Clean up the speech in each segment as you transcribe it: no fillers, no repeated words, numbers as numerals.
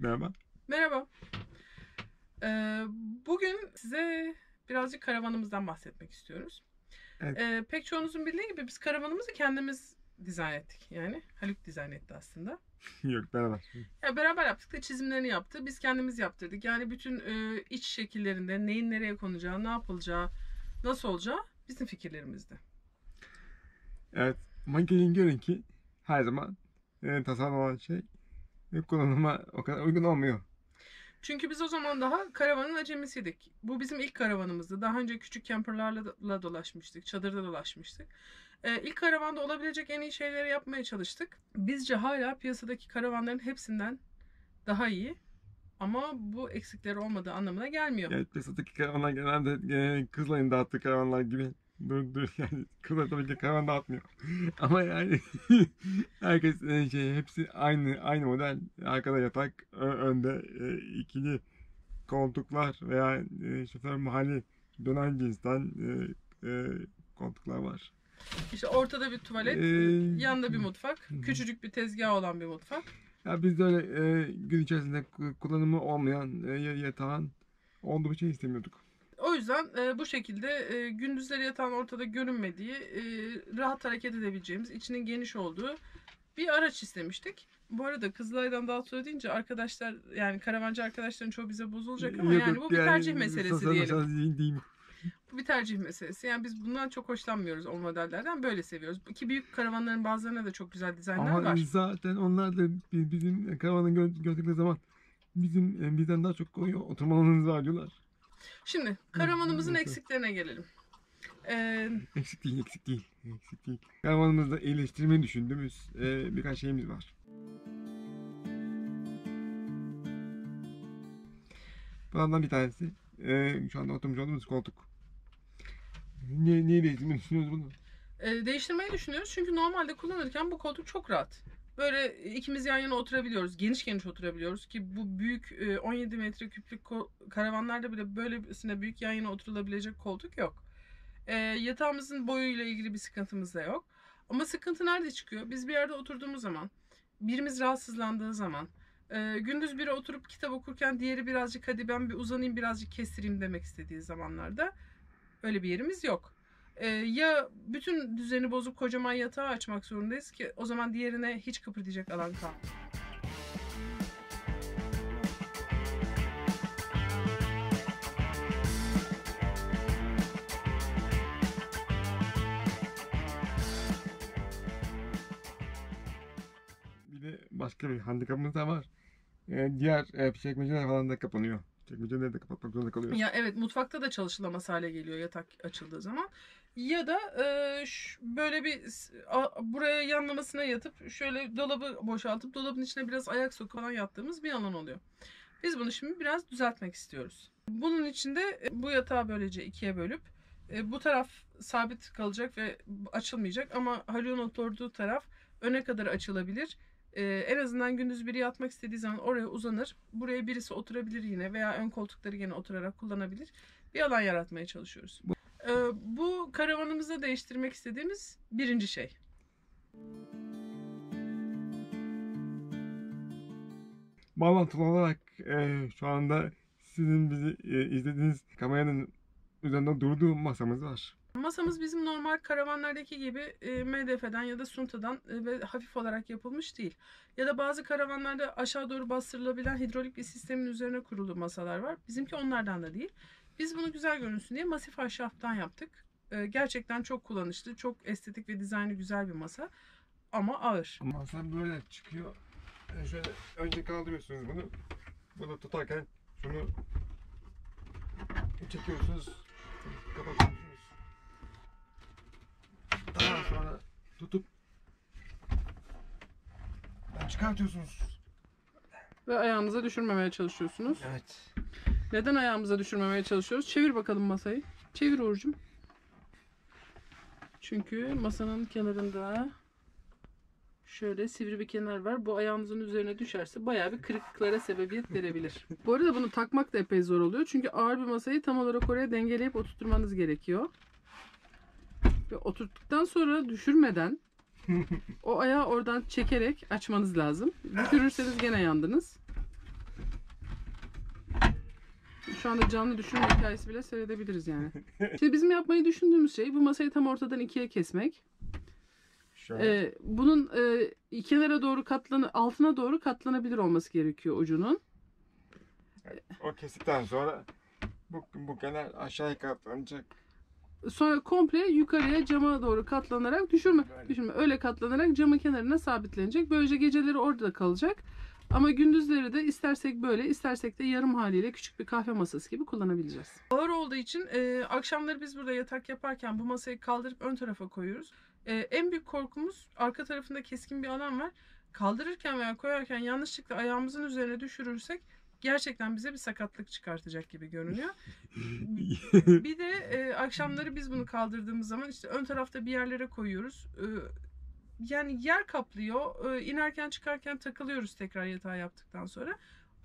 Merhaba. Merhaba. Bugün size birazcık karavanımızdan bahsetmek istiyoruz. Evet. Pek çoğunuzun bildiği gibi biz karavanımızı kendimiz dizayn ettik. Yani Haluk dizayn etti aslında. Yok, merhaba. Ya beraber yaptık da çizimlerini yaptı. Biz kendimiz yaptırdık. Yani bütün iç şekillerinde neyin nereye konacağı, ne yapılacağı, nasıl olacağı bizim fikirlerimizdi. Evet. Ama gelin görün ki her zaman tasarlanan şey kullanıma o kadar uygun olmuyor. Çünkü biz o zaman daha karavanın acemisiydik. Bu bizim ilk karavanımızdı. Daha önce küçük camperlarla dolaşmıştık. Çadırda dolaşmıştık. İlk karavanda olabilecek en iyi şeyleri yapmaya çalıştık. Bizce hala piyasadaki karavanların hepsinden daha iyi. Ama bu eksikleri olmadığı anlamına gelmiyor. Evet, piyasadaki karavanlar genelde Kızılay'ın dağıttığı karavanlar gibi. Dur yani Kızılay tabii ki karavan dağıtmıyor. Ama yani herkes hepsi aynı model. Arkada yatak, önde ikili koltuklar veya şoför mahalli dönen cinsten koltuklar var. İşte ortada bir tuvalet, Ee, yanında bir mutfak, küçücük bir tezgah olan bir mutfak. Ya biz de öyle gün içerisinde kullanımı olmayan yatağın olduğu bir şey istemiyorduk. O yüzden bu şekilde gündüzleri yatağın ortada görünmediği, rahat hareket edebileceğimiz, içinin geniş olduğu bir araç istemiştik. Bu arada Kızılay'dan daha sonra deyince arkadaşlar, yani karavancı arkadaşların çoğu bize bozulacak ama yani bu bir tercih meselesi diyelim. Diyeyim. Bu bir tercih meselesi. Yani biz bundan çok hoşlanmıyoruz, o modellerden böyle seviyoruz. Ki büyük karavanların bazılarına da çok güzel dizaynlar Ama var. zaten onlar da bizim karavanı gördükleri zaman bizden daha çok oturma alanınızı arıyorlar. Şimdi karavanımızın eksiklerine gelelim. Eksik değil. Eksik değil. Karavanımızda iyileştirmeyi düşündüğümüz birkaç şeyimiz var. Bunlardan bir tanesi şu anda oturmuş olduğumuz koltuk. Niye değiştirmeyi düşünüyoruz bunu? Değiştirmeyi düşünüyoruz çünkü normalde kullanırken bu koltuk çok rahat. Böyle ikimiz yan yana oturabiliyoruz. Geniş oturabiliyoruz ki bu büyük 17 metreküplük karavanlarda bile böylesine büyük yan yana oturulabilecek koltuk yok. Yatağımızın boyuyla ilgili bir sıkıntımız da yok. Ama sıkıntı nerede çıkıyor? Biz bir yerde oturduğumuz zaman, birimiz rahatsızlandığı zaman, gündüz biri oturup kitap okurken diğeri birazcık hadi ben bir uzanayım birazcık kestireyim demek istediği zamanlarda öyle bir yerimiz yok. Ya bütün düzeni bozup kocaman yatağı açmak zorundayız ki o zaman diğerine hiç kıpırdayacak alan kalmıyor. Bir de başka bir handikapımız da var. Diğer çekmeceler falan da kapanıyor. Çekmeceleri de kapatmak zorunda kalıyoruz. Ya evet, mutfakta da çalışılamaz hale geliyor yatak açıldığı zaman. Ya da böyle bir buraya yanlamasına yatıp şöyle dolabı boşaltıp dolabın içine biraz ayak sokup falan yattığımız bir alan oluyor. Biz bunu şimdi biraz düzeltmek istiyoruz. Bunun için de bu yatağı böylece ikiye bölüp bu taraf sabit kalacak ve açılmayacak ama Haluk'un oturduğu taraf öne kadar açılabilir. En azından gündüz biri yatmak istediği zaman oraya uzanır. Buraya birisi oturabilir yine veya ön koltukları yine oturarak kullanabilir. Bir alan yaratmaya çalışıyoruz. Bu karavanımızda değiştirmek istediğimiz birinci şey. Bağlantılı olarak şu anda sizin bizi izlediğiniz kameranın üzerinde durduğu masamız var. Masamız bizim normal karavanlardaki gibi MDF'den ya da suntadan ve hafif olarak yapılmış değil. Ya da bazı karavanlarda aşağı doğru bastırılabilen hidrolik bir sistemin üzerine kurulu masalar var. Bizimki onlardan da değil. Biz bunu güzel görünsün diye masif ahşaptan yaptık. Gerçekten çok kullanışlı, çok estetik ve dizaynı güzel bir masa. Ama ağır. Masa böyle çıkıyor. Şöyle önce kaldırıyorsunuz bunu. Bunu tutarken şunu çekiyorsunuz. Kapatıyorsunuz. Daha sonra tutup çıkartıyorsunuz. Ve ayağınıza düşürmemeye çalışıyorsunuz. Evet. Neden ayağımıza düşürmemeye çalışıyoruz? Çevir bakalım masayı. Çevir Uğur'cum. Çünkü masanın kenarında şöyle sivri bir kenar var. Bu ayağınızın üzerine düşerse bayağı bir kırıklıklara sebebiyet verebilir. Bu arada bunu takmak da epey zor oluyor. Çünkü ağır bir masayı tam olarak oraya dengeleyip oturtmanız gerekiyor. Ve oturttuktan sonra düşürmeden o ayağı oradan çekerek açmanız lazım. Düşürürseniz gene yandınız. şu anda canlı düşürme hikayesi bile seyredebiliriz yani. Şimdi bizim yapmayı düşündüğümüz şey bu masayı tam ortadan ikiye kesmek. Şöyle. Bunun kenara doğru altına doğru katlanabilir olması gerekiyor ucunun. O kestikten sonra bu kenar aşağıya katlanacak. Sonra komple yukarıya cama doğru katlanarak düşürme öyle katlanarak camın kenarına sabitlenecek. Böylece geceleri orada kalacak. Ama gündüzleri de istersek böyle, istersek de yarım haliyle küçük bir kahve masası gibi kullanabileceğiz. Ağır olduğu için akşamları biz burada yatak yaparken bu masayı kaldırıp ön tarafa koyuyoruz. En büyük korkumuz arka tarafında keskin bir alan var. Kaldırırken veya koyarken yanlışlıkla ayağımızın üzerine düşürürsek gerçekten bize bir sakatlık çıkartacak gibi görünüyor. Bir de akşamları biz bunu kaldırdığımız zaman işte ön tarafta bir yerlere koyuyoruz. Yani yer kaplıyor. İnerken çıkarken takılıyoruz tekrar yatağı yaptıktan sonra.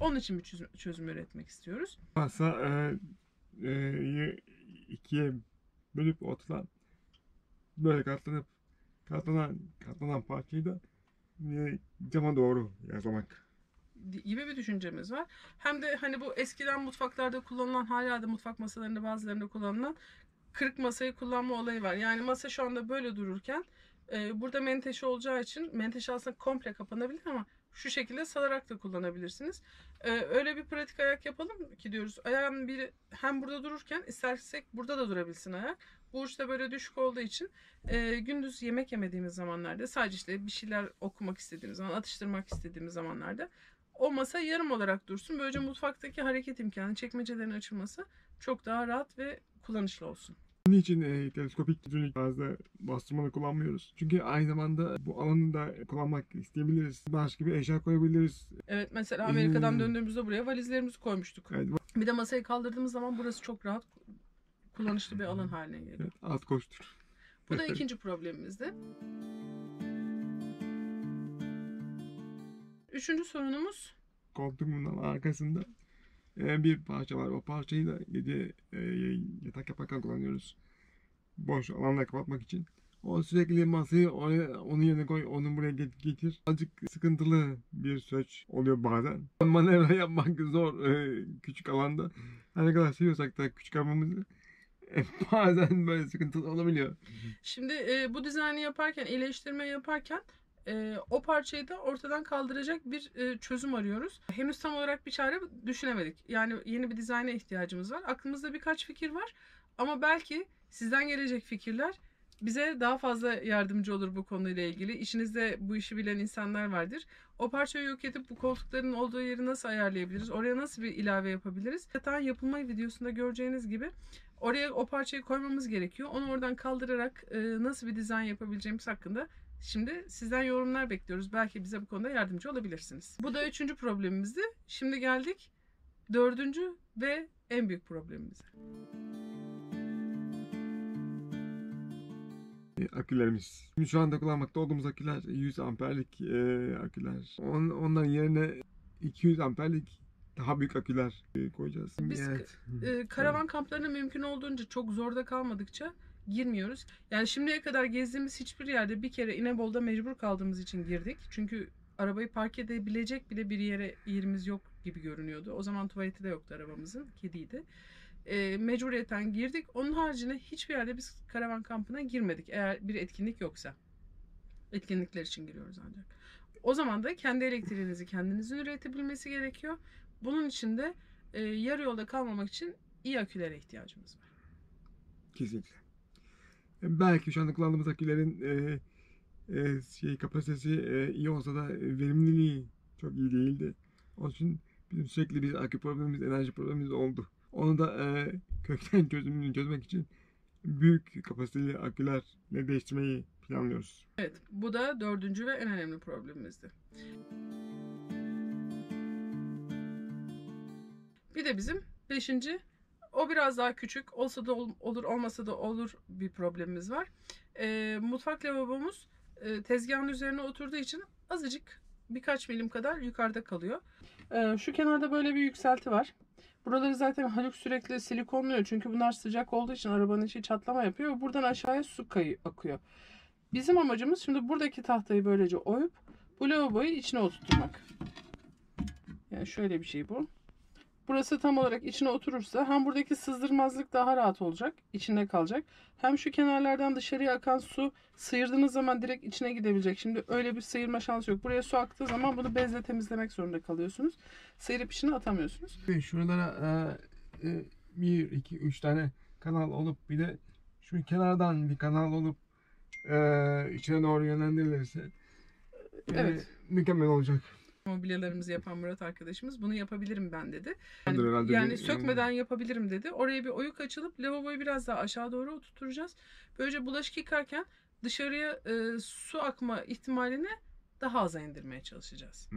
Onun için bir çözüm üretmek istiyoruz. Masa ikiye bölüp ortadan böyle katlanan parçayı da cama doğru yaslamak gibi bir düşüncemiz var. Hem de hani bu eskiden mutfaklarda kullanılan, hala da mutfak masalarında bazılarında kullanılan kırık masayı kullanma olayı var. Yani masa şu anda böyle dururken burada menteşe olacağı için menteşe aslında komple kapanabilir ama şu şekilde salarak da kullanabilirsiniz. Öyle bir pratik ayak yapalım ki diyoruz. Ayağın biri hem burada dururken istersek burada da durabilsin ayak. Bu uçta böyle düşük olduğu için gündüz yemek yemediğimiz zamanlarda sadece işte bir şeyler okumak istediğimiz zaman, atıştırmak istediğimiz zamanlarda o masa yarım olarak dursun. Böylece mutfaktaki hareket imkanı, çekmecelerin açılması çok daha rahat ve kullanışlı olsun. Bunun için teleskopik düzünlük fazla bastırmalı kullanmıyoruz. Çünkü aynı zamanda bu alanı da kullanmak isteyebiliriz. Başka bir eşya koyabiliriz. Evet, mesela Amerika'dan döndüğümüzde buraya valizlerimizi koymuştuk. Evet. Bir de masayı kaldırdığımız zaman burası çok rahat, kullanışlı bir alan haline geliyor. Evet, alt koştur. Bu da ikinci problemimizdi. Üçüncü sorunumuz Koltuğumun arkasında bir parça var. O parçayı da gece yatak yaparken kullanıyoruz. Boş alanları kapatmak için. O sürekli masayı onun yerine koy, onu buraya getir. Azıcık sıkıntılı bir süreç oluyor bazen. Manevra yapmak zor küçük alanda. Her ne kadar seviyorsak da küçük havamızı bazen böyle sıkıntılı olabiliyor. Şimdi bu dizaynı yaparken, iyileştirme yaparken o parçayı da ortadan kaldıracak bir çözüm arıyoruz. Henüz tam olarak bir çare düşünemedik. Yani yeni bir dizayna ihtiyacımız var. Aklımızda birkaç fikir var. Ama belki sizden gelecek fikirler bize daha fazla yardımcı olur bu konuyla ilgili. İşinizde bu işi bilen insanlar vardır. O parçayı yok edip bu koltukların olduğu yeri nasıl ayarlayabiliriz? Oraya nasıl bir ilave yapabiliriz? Yatağın yapılma videosunda göreceğiniz gibi oraya o parçayı koymamız gerekiyor. Onu oradan kaldırarak nasıl bir dizayn yapabileceğimiz hakkında şimdi sizden yorumlar bekliyoruz. Belki bize bu konuda yardımcı olabilirsiniz. Bu da üçüncü problemimizdi. Şimdi geldik dördüncü ve en büyük problemimize. Akülerimiz. Şimdi şu anda kullanmakta olduğumuz aküler 100 amperlik aküler. Onların yerine 200 amperlik daha büyük aküler koyacağız. Biz karavan kamplarına mümkün olduğunca çok zorda kalmadıkça girmiyoruz. Yani şimdiye kadar gezdiğimiz hiçbir yerde bir kere İnebolu'da mecbur kaldığımız için girdik. Çünkü arabayı park edebilecek bile bir yerimiz yok gibi görünüyordu. O zaman tuvaleti de yoktu arabamızın. Kediydi. Mecburiyetten girdik. Onun haricinde hiçbir yerde biz karavan kampına girmedik. Eğer bir etkinlik yoksa. Etkinlikler için giriyoruz ancak. O zaman da kendi elektriğinizi kendinizin üretebilmesi gerekiyor. Bunun için de yarı yolda kalmamak için iyi akülere ihtiyacımız var. Kesinlikle. Belki şu anda kullandığımız akülerin kapasitesi iyi olsa da verimliliği çok iyi değildi. Onun için bizim sürekli bir akü problemimiz, enerji problemimiz oldu. Onu da kökten çözmek için büyük kapasiteli akülerle değiştirmeyi planlıyoruz. Evet, bu da dördüncü ve en önemli problemimizdi. Bir de bizim beşinci, o biraz daha küçük, olsa da olur, olmasa da olur bir problemimiz var. Mutfak lavabomuz tezgahın üzerine oturduğu için azıcık birkaç milim kadar yukarıda kalıyor. Şu kenarda böyle bir yükselti var. Buraları zaten Haluk sürekli silikonluyor. Çünkü bunlar sıcak olduğu için arabanın içi çatlama yapıyor. Buradan aşağıya su akıyor. Bizim amacımız şimdi buradaki tahtayı böylece oyup bu lavaboyu içine oturtmak. Yani şöyle bir şey bu. burası tam olarak içine oturursa hem buradaki sızdırmazlık daha rahat olacak, içinde kalacak. Hem şu kenarlardan dışarıya akan su sıyırdığınız zaman direkt içine gidebilecek. Şimdi öyle bir sıyırma şansı yok. Buraya su aktığı zaman bunu bezle temizlemek zorunda kalıyorsunuz. Sıyırıp içine atamıyorsunuz. Şuralara 1, 2, 3 tane kanal olup bir de şu kenardan bir kanal olup içine doğru yönlendirilirse Evet. mükemmel olacak. Mobilyalarımızı yapan Murat arkadaşımız bunu yapabilirim ben dedi. Vardır herhalde Yani bir- sökmeden yapabilirim dedi. Oraya bir oyuk açılıp lavaboyu biraz daha aşağı doğru oturtacağız. Böylece bulaşık yıkarken dışarıya su akma ihtimalini daha aza indirmeye çalışacağız.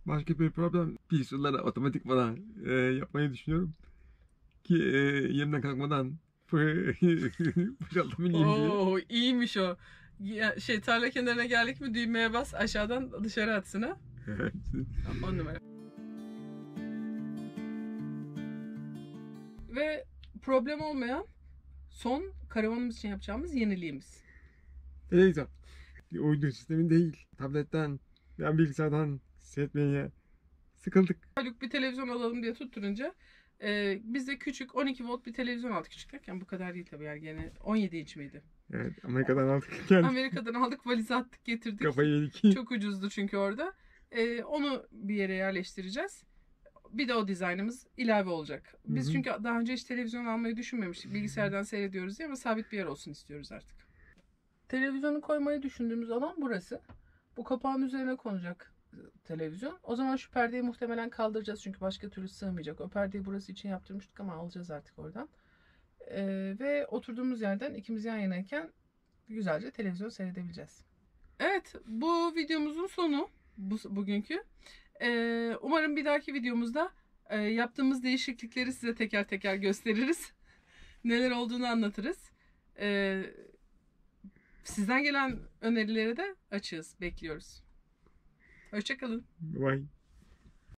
Başka bir problem, pissoları otomatik bana yapmayı düşünüyorum ki yerimden kalkmadan boşaltabileyim diye. Oo, iyiymiş o. Tarla kenarına geldik mi düğmeye bas, aşağıdan dışarı atsın ha. Evet. 10 numara. Ve problem olmayan son karavanımız için yapacağımız yeniliğimiz. Televizyon. Bir uydu sistemi değil. Tabletten veya bilgisayardan seyretmeye sıkıldık. Haluk bir televizyon alalım diye tutturunca biz de küçük 12 volt bir televizyon aldık. Küçük derken bu kadar değil tabii, yani gene 17 inç miydi? Evet, Amerika'dan aldık geldik. Amerika'dan aldık, valize attık, getirdik. Kafayı yedik. Çok ucuzdu çünkü orada. Onu bir yere yerleştireceğiz. Bir de o dizaynımız ilave olacak. Biz Hı hı. çünkü daha önce hiç televizyon almayı düşünmemiştik. Bilgisayardan seyrediyoruz diye, ama sabit bir yer olsun istiyoruz artık. Televizyonu koymayı düşündüğümüz alan burası. Bu kapağın üzerine konacak televizyon. O zaman şu perdeyi muhtemelen kaldıracağız çünkü başka türlü sığmayacak. O perdeyi burası için yaptırmıştık ama alacağız artık oradan. Ve oturduğumuz yerden ikimiz yan yanayken güzelce televizyon seyredebileceğiz. Evet, bu videomuzun sonu bugünkü. Umarım bir dahaki videomuzda yaptığımız değişiklikleri size teker teker gösteririz. Neler olduğunu anlatırız. Sizden gelen önerileri de açığız, bekliyoruz. Hoşça kalın. Bye.